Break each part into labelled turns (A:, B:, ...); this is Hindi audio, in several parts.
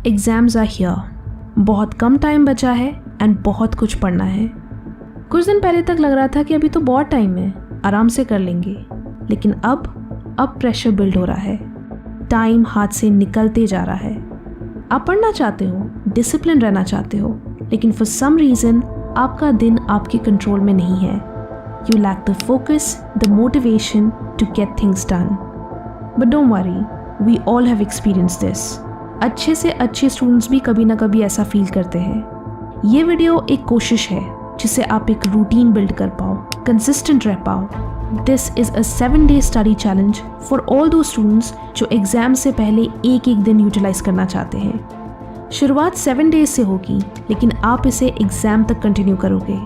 A: Exams are here. बहुत कम टाइम बचा है एंड बहुत कुछ पढ़ना है। कुछ दिन पहले तक लग रहा था कि अभी तो बहुत टाइम है, आराम से कर लेंगे, लेकिन अब प्रेशर बिल्ड हो रहा है। टाइम हाथ से निकलते जा रहा है। आप पढ़ना चाहते हो, डिसिप्लिन रहना चाहते हो, लेकिन फॉर सम रीज़न आपका दिन आपके कंट्रोल में नहीं है। You lack the focus, the motivation to get things done. But don't worry, we all have experience this. अच्छे से अच्छे स्टूडेंट्स भी कभी ना कभी ऐसा फील करते हैं। ये वीडियो एक कोशिश है जिससे आप एक रूटीन बिल्ड कर पाओ, कंसिस्टेंट रह पाओ। This is a 7-day study challenge for all दो स्टूडेंट्स जो एग्जाम से पहले एक दिन यूटिलाइज करना चाहते हैं। शुरुआत 7 days से होगी, लेकिन आप इसे एग्जाम तक कंटिन्यू करोगे।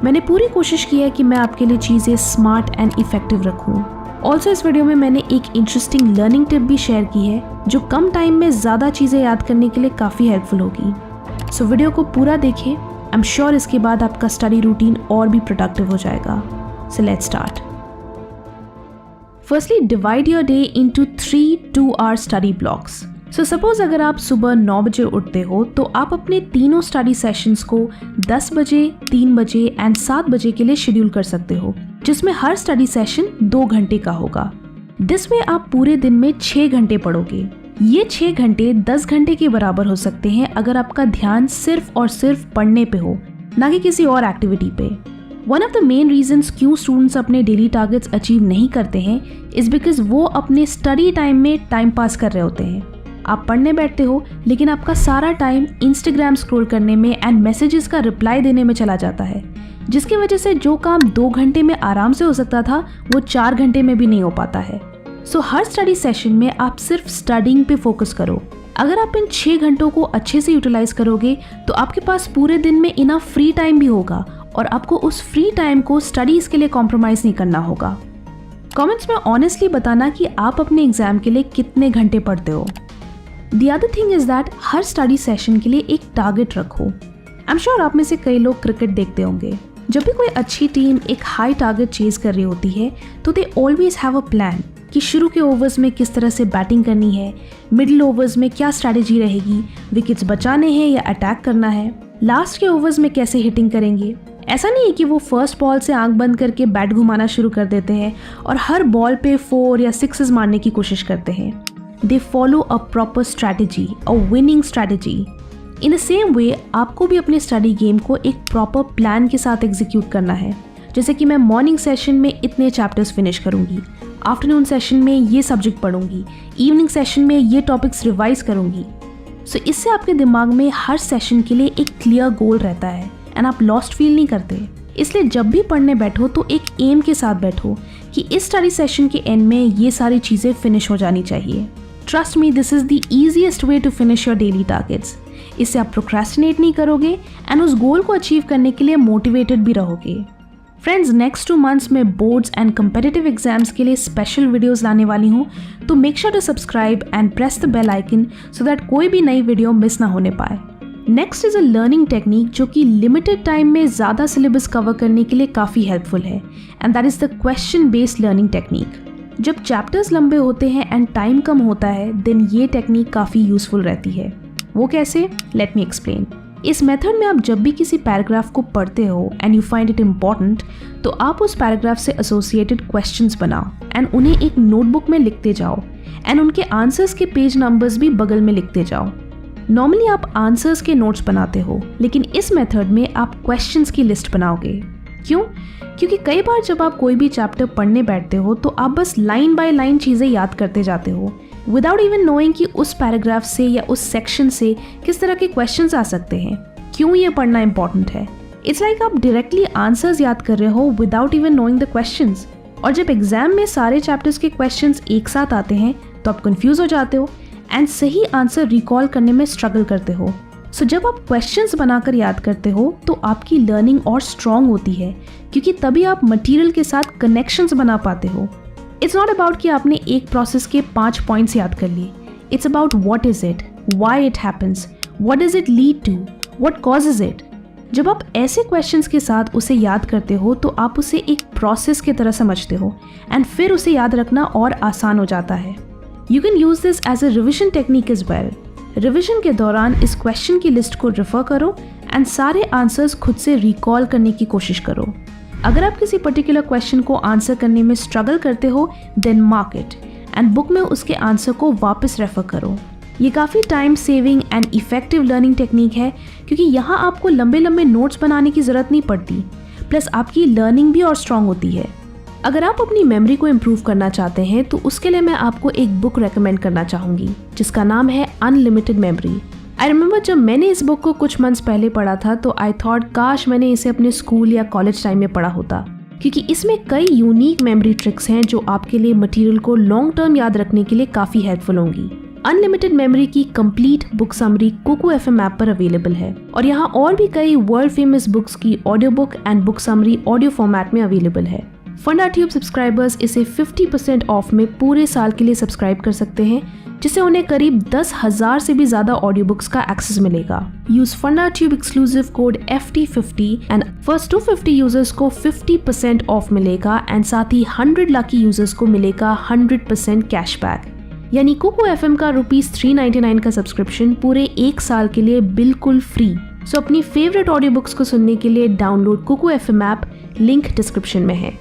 A: मैंने पूरी कोशिश की है कि मैं आपके लिए चीज़ें स्मार्ट एंड इफेक्टिव रखूँ। ऑल्सो इस वीडियो में मैंने एक इंटरेस्टिंग लर्निंग टिप भी शेयर की है जो कम टाइम में ज़्यादा चीज़ें याद करने के लिए काफ़ी हेल्पफुल होगी। सो वीडियो को पूरा देखें। आई एम श्योर इसके बाद आपका स्टडी रूटीन और भी प्रोडक्टिव हो जाएगा। So let's start. Firstly, divide your day into 3 2-hour study blocks. So suppose अगर आप सुबह 9 बजे उठते हो तो आप अपने तीनों स्टडी सेशंस को 10 बजे, 3 बजे एंड 7 बजे के लिए शेड्यूल कर सकते हो, जिसमें हर स्टडी सेशन 2 घंटे का होगा। दिस वे आप पूरे दिन में 6 घंटे पढ़ोगे। ये 6 घंटे 10 घंटे के बराबर हो सकते हैं अगर आपका ध्यान सिर्फ और सिर्फ पढ़ने पे हो, ना कि किसी और एक्टिविटी पे। One of the main reasons क्यों स्टूडेंट्स अपने डेली टारगेट्स अचीव नहीं करते हैं इज बिकॉज वो अपने स्टडी टाइम में टाइम पास कर रहे होते हैं। आप पढ़ने बैठते हो, लेकिन आपका सारा टाइम इंस्टाग्राम स्क्रॉल करने में एंड मैसेजेस का रिप्लाई देने में चला जाता है, जिसकी वजह से जो काम 2 घंटे में आराम से हो सकता था वो 4 घंटे में भी नहीं हो पाता है। सो हर स्टडी सेशन में आप सिर्फ स्टडिंग पे फोकस करो। अगर आप इन 6 घंटों को अच्छे से यूटिलाइज करोगे तो आपके पास पूरे दिन में इनफ फ्री टाइम भी होगा और आपको उस फ्री टाइम को स्टडीज के लिए कॉम्प्रोमाइज नहीं करना होगा। कमेंट्स में ऑनेस्टली बताना कि आप अपने एग्जाम के लिए कितने घंटे पढ़ते हो। The other thing is that her study session के लिए एक टारगेट रखो। आई एम श्योर आप में से कई लोग क्रिकेट देखते होंगे। जब भी कोई अच्छी टीम एक हाई टारगेट चेज कर रही होती है तो they always have a plan कि शुरू के ओवर्स में किस तरह से बैटिंग करनी है, मिडिल ओवर्स में क्या स्ट्रैटेजी रहेगी, विकेट्स बचाने हैं या अटैक करना है, लास्ट के ओवर्स में कैसे हिटिंग करेंगे। ऐसा नहीं है कि वो फर्स्ट बॉल से आंख बंद करके बैट घुमाना शुरू कर देते हैं और हर बॉल पे 4 या 6 मारने की कोशिश करते हैं। They follow a proper strategy, a winning strategy. In the same way, आपको भी अपने स्टडी गेम को एक प्रॉपर प्लान के साथ एग्जीक्यूट करना है। जैसे कि मैं मॉर्निंग सेशन में इतने चैप्टर्स फिनिश करूंगी, आफ्टरनून सेशन में ये सब्जेक्ट पढ़ूंगी, इवनिंग सेशन में ये टॉपिक्स रिवाइज करूंगी। सो इससे आपके दिमाग में हर सेशन के लिए एक क्लियर गोल रहता है एंड आप लॉस्ट फील नहीं करते। इसलिए जब भी पढ़ने बैठो तो एक एम के साथ बैठो कि इस स्टडी सेशन के एंड में ये सारी चीज़ें फिनिश हो जानी चाहिए। Trust me, this is the easiest way to finish your daily targets. इससे आप प्रोक्रेस्टिनेट नहीं करोगे एंड उस गोल को अचीव करने के लिए मोटिवेटेड भी रहोगे। फ्रेंड्स, नेक्स्ट 2 months में बोर्ड्स एंड कम्पिटिटिव एग्जाम्स के लिए स्पेशल वीडियोस लाने वाली हूँ, तो make sure to subscribe and press the bell icon so that कोई भी नई वीडियो मिस ना होने पाए। Next is a learning technique जो कि लिमिटेड टाइम में ज़्यादा सिलेबस कवर करने के लिए काफ़ी हेल्पफुल है, and that is the question based learning technique. जब चैप्टर्स लंबे होते हैं एंड टाइम कम होता है देन ये टेक्निक काफ़ी यूज़फुल रहती है। वो कैसे? Let me explain. इस मेथड में आप जब भी किसी पैराग्राफ को पढ़ते हो and you find it important तो आप उस पैराग्राफ से एसोसिएटेड क्वेश्चंस बनाओ एंड उन्हें एक नोटबुक में लिखते जाओ एंड उनके आंसर्स के पेज नंबर्स भी बगल में लिखते जाओ। नॉर्मली आप आंसर्स के नोट्स बनाते हो, लेकिन इस मेथड में आप क्वेश्चंस की लिस्ट बनाओगे। क्यों? क्योंकि कई बार जब आप कोई भी चैप्टर पढ़ने बैठते हो तो आप बस लाइन बाय लाइन चीज़ें याद करते जाते हो विदाउट इवन नोइंग कि उस पैराग्राफ से या उस सेक्शन से किस तरह के क्वेश्चंस आ सकते हैं, क्यों ये पढ़ना इंपॉर्टेंट है। इट्स लाइक आप डायरेक्टली आंसर्स याद कर रहे हो without even knowing the questions. और जब एग्जाम में सारे चैप्टर्स के क्वेश्चंस एक साथ आते हैं तो आप कंफ्यूज हो जाते हो एंड सही आंसर रिकॉल करने में स्ट्रगल करते हो। सो जब आप क्वेश्चंस बनाकर याद करते हो तो आपकी लर्निंग और स्ट्रॉन्ग होती है, क्योंकि तभी आप मटेरियल के साथ कनेक्शंस बना पाते हो। इट्स नॉट अबाउट कि आपने एक प्रोसेस के 5 पॉइंट्स याद कर लिए। It's about what is it, why it happens, what does it lead to, what causes it. जब आप ऐसे क्वेश्चंस के साथ उसे याद करते हो तो आप उसे एक प्रोसेस की तरह समझते हो एंड फिर उसे याद रखना और आसान हो जाता है। You can use this as a revision technique as well. Revision के दौरान इस क्वेश्चन की लिस्ट को रेफर करो एंड सारे आंसर्स खुद से रिकॉल करने की कोशिश करो। अगर आप किसी पर्टिकुलर क्वेश्चन को आंसर करने में स्ट्रगल करते हो then mark it and book में उसके आंसर को वापस रेफर करो। ये काफ़ी time saving and effective learning technique है क्योंकि यहाँ आपको लंबे लंबे नोट्स बनाने की ज़रूरत नहीं पड़ती, प्लस आपकी लर्निंग भी और स्ट्रॉन्ग होती है। अगर आप अपनी मेमोरी को इम्प्रूव करना चाहते हैं तो उसके लिए मैं आपको एक बुक रेकमेंड करना चाहूँगी जिसका नाम है अनलिमिटेड मेमोरी। आई रिमेंबर जब मैंने इस बुक को कुछ मंथ्स पहले पढ़ा था तो आई थॉट काश मैंने इसे अपने स्कूल या कॉलेज टाइम में पढ़ा होता, क्योंकि इसमें कई यूनिक मेमोरी ट्रिक्स हैं जो आपके लिए मटेरियल को लॉन्ग टर्म याद रखने के लिए काफ़ी हेल्पफुल होंगी। अनलिमिटेड मेमोरी की complete book summary Kuku FM app पर अवेलेबल है और यहाँ और भी कई वर्ल्ड फेमस बुक्स की audio book and book summary audio format में अवेलेबल है। फंडाट्यूब सब्सक्राइबर्स इसे 50% ऑफ में पूरे साल के लिए सब्सक्राइब कर सकते हैं, जिससे उन्हें करीब 10,000 से भी ज्यादा ऑडियो बुक्स का एक्सेस मिलेगा। Use FundaTube exclusive code FT50 and first 250 users को 50% ऑफ मिलेगा एंड साथ ही 100 लकी यूजर्स को मिलेगा 100% कैशबैक। यानी कुकू FM का ₹399 का सब्सक्रिप्शन पूरे 1 साल के लिए बिल्कुल फ्री। सो अपनी फेवरेट ऑडियो बुक्स को सुनने के लिए download Kuku FM app, link description में है।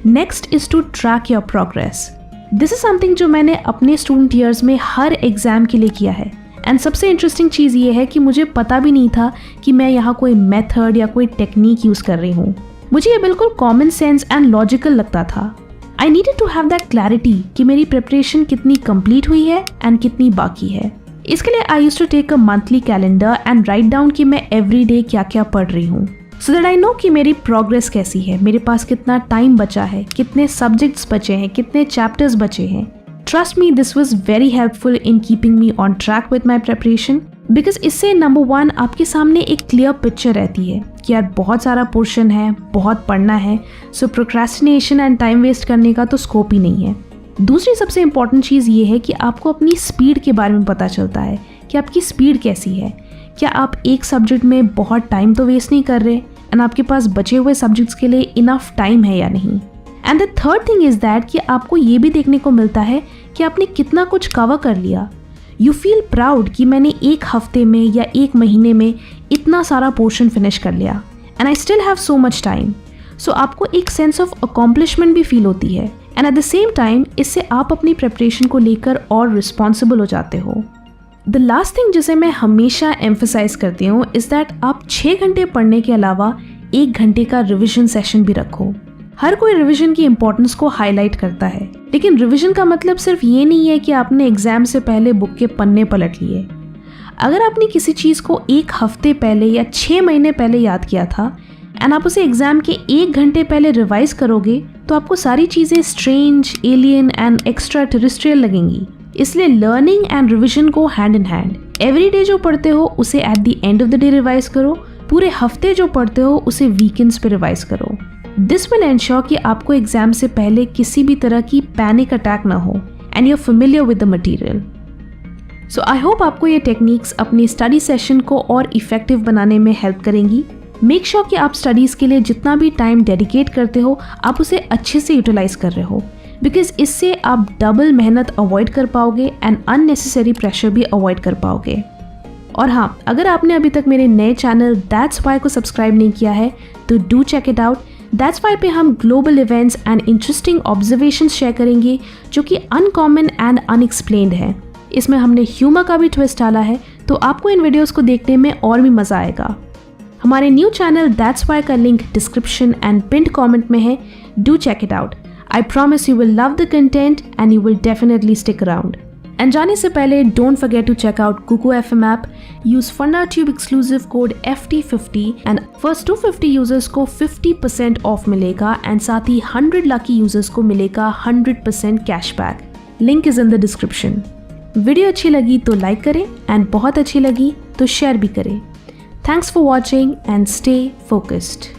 A: Next is to track your progress. This is something जो मैंने अपने स्टूडेंट ईयर्स में हर एग्जाम के लिए किया है एंड सबसे इंटरेस्टिंग चीज़ ये है कि मुझे पता भी नहीं था कि मैं यहाँ कोई मेथड या कोई टेक्निक यूज़ कर रही हूँ। मुझे ये बिल्कुल कॉमन सेंस एंड लॉजिकल लगता था। I needed to have that clarity कि मेरी प्रिपरेशन कितनी कंप्लीट हुई है एंड कितनी बाकी है। इसके लिए I used to take a monthly calendar and write down कि मैं एवरी डे क्या क्या पढ़ रही हूँ, सो दैट आई नो कि मेरी प्रोग्रेस कैसी है, मेरे पास कितना टाइम बचा है, कितने सब्जेक्ट्स बचे हैं, कितने चैप्टर्स बचे हैं। Trust me, this was very helpful in keeping me on track with my preparation, because इससे नंबर 1 आपके सामने एक क्लियर पिक्चर रहती है कि यार बहुत सारा पोर्शन है, बहुत पढ़ना है, so procrastination and time waste करने का तो स्कोप ही नहीं है। दूसरी सबसे इंपॉर्टेंट चीज़ ये है कि आपको अपनी स्पीड के बारे में पता चलता है कि आपकी स्पीड कैसी है। क्या आप एक सब्जेक्ट में बहुत टाइम तो वेस्ट नहीं कर रहे एंड आपके पास बचे हुए सब्जेक्ट्स के लिए इनफ टाइम है या नहीं। And the third thing is that कि आपको ये भी देखने को मिलता है कि आपने कितना कुछ कवर कर लिया। यू फील प्राउड कि मैंने एक हफ्ते में या एक महीने में इतना सारा पोर्शन फिनिश कर लिया and I still have so much time. So आपको एक सेंस ऑफ अकॉम्प्लिशमेंट भी फील होती है and at the same time इससे आप अपनी प्रिपरेशन को लेकर और रिस्पॉन्सिबल हो जाते हो। द लास्ट थिंग जिसे मैं हमेशा एम्फसाइज करती हूँ इज़ दैट आप 6 घंटे पढ़ने के अलावा 1 घंटे का रिविजन सेशन भी रखो। हर कोई रिवीजन की इंपॉर्टेंस को हाईलाइट करता है, लेकिन रिवीजन का मतलब सिर्फ ये नहीं है कि आपने एग्जाम से पहले बुक के पन्ने पलट लिए। अगर आपने किसी चीज़ को 1 हफ्ते पहले या 6 महीने पहले याद किया था एंड आप उसे एग्जाम के 1 घंटे पहले रिवाइज करोगे तो आपको सारी चीज़ें strange, alien and extra terrestrial लगेंगी। इसलिए लर्निंग एंड रिवीजन को hand in hand. Every day जो पढ़ते हो उसे at the end of the day revise करो, पूरे हफ्ते जो पढ़ते हो उसे वीकेंड्स पे रिवाइज करो। दिस विल एंश्योर कि आपको एग्जाम से पहले किसी भी तरह की पैनिक अटैक ना हो and you are familiar with the material. So I hope आपको ये टेक्निक्स अपनी स्टडी सेशन को और इफेक्टिव बनाने में हेल्प करेंगी। मेक श्योर कि आप स्टडीज़ के लिए जितना भी टाइम डेडिकेट करते हो आप उसे अच्छे से यूटिलाइज कर रहे हो, बिकॉज इससे आप डबल मेहनत अवॉइड कर पाओगे एंड अननेसेसरी प्रेशर भी अवॉइड कर पाओगे। और हाँ, अगर आपने अभी तक मेरे नए चैनल दैट्स वाई को सब्सक्राइब नहीं किया है तो do check it out. That's why पे हम global events and interesting observations share करेंगे जो कि अनकॉमन एंड अनएक्सप्लेन्ड है। इसमें हमने ह्यूमर का भी ट्विस्ट डाला है, तो आपको इन वीडियोस को देखने में और भी मज़ा आएगा। हमारे न्यू चैनल दैट्स वाई का link description and pinned comment में है, do check it out. I promise you will love the content and you will definitely stick around. And जाने से पहले don't forget to check out Kuku FM app. Use FundaTube exclusive code FT50 and first 250 users को 50% ऑफ मिलेगा and साथ ही 100 lucky users को मिलेगा 100% cashback. Link is in the description. Video अच्छी लगी तो लाइक करें and बहुत अच्छी लगी तो शेयर भी करें. Thanks for watching and stay focused.